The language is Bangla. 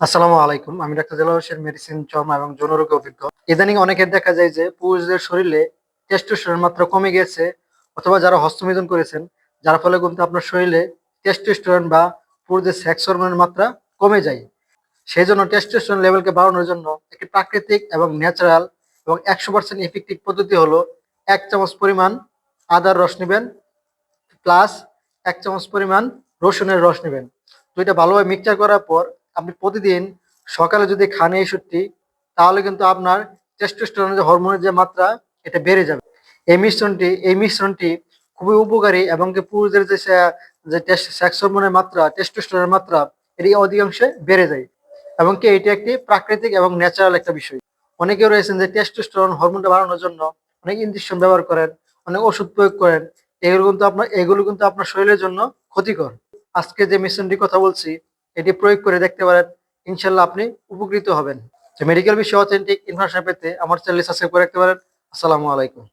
আসসালামু আলাইকুম। আমি ডাক্তার দেলোয়ার হোসেন, মেডিসিন, চর্ম এবং যৌনরোগে অভিজ্ঞ। ইদানিং অনেকের দেখা যায় যে পুরুষদের শরীরে টেস্টোস্টেরন মাত্রা কমে গেছে, অথবা যারা হস্তমিথুন করেছেন, যার ফলে কিন্তু আপনার শরীরে টেস্টোস্টেরন বা পুরুষদের সেক্স হরমোনের মাত্রা কমে যায়। সেজন্য টেস্টোস্টেরন লেভেলকে বাড়ানোর জন্য একটি প্রাকৃতিক এবং ন্যাচারাল এবং 100% ইফেক্টিভ পদ্ধতি হলো ১ চামচ পরিমাণ আদার রস নিবেন, প্লাস ১ চামচ পরিমাণ রসুনের রস নেবেন। তো এটা ভালোভাবে মিক্সচার করার পর আপনি প্রতিদিন সকালে যদি খান এই ওষুধটি, তাহলে কিন্তু আপনার টেস্টোস্টেরনের যে হরমোনের যে মাত্রা, এটা বেড়ে যাবে। এই মিশ্রণটি খুবই উপকারী এবং কি পুরুষদের যে সেক্স হরমোনের মাত্রা, টেস্টোস্টেরনের মাত্রা, এটি অধিকাংশে বেড়ে যায়। এবং কি এটি একটি প্রাকৃতিক এবং ন্যাচারাল একটা বিষয়। অনেকে রয়েছেন যে টেস্টোস্টেরন হরমোনটা বাড়ানোর জন্য অনেক ইনজেকশন ব্যবহার করেন, অনেক ওষুধ প্রয়োগ করেন। এগুলো কিন্তু আপনার শরীরের জন্য ক্ষতিকর। আজকে যে মিশ্রণটির কথা বলছি, এটি প্রয়োগ করে দেখতে পারেন। ইনশাল্লাহ আপনি উপকৃত হবেন। মেডিকেল বিষয়ে অথেন্টিক ইনফরমেশন পেতে আমার চ্যানেল সাবস্ক্রাইব করে রাখতে পারেন। আসসালামু আলাইকুম।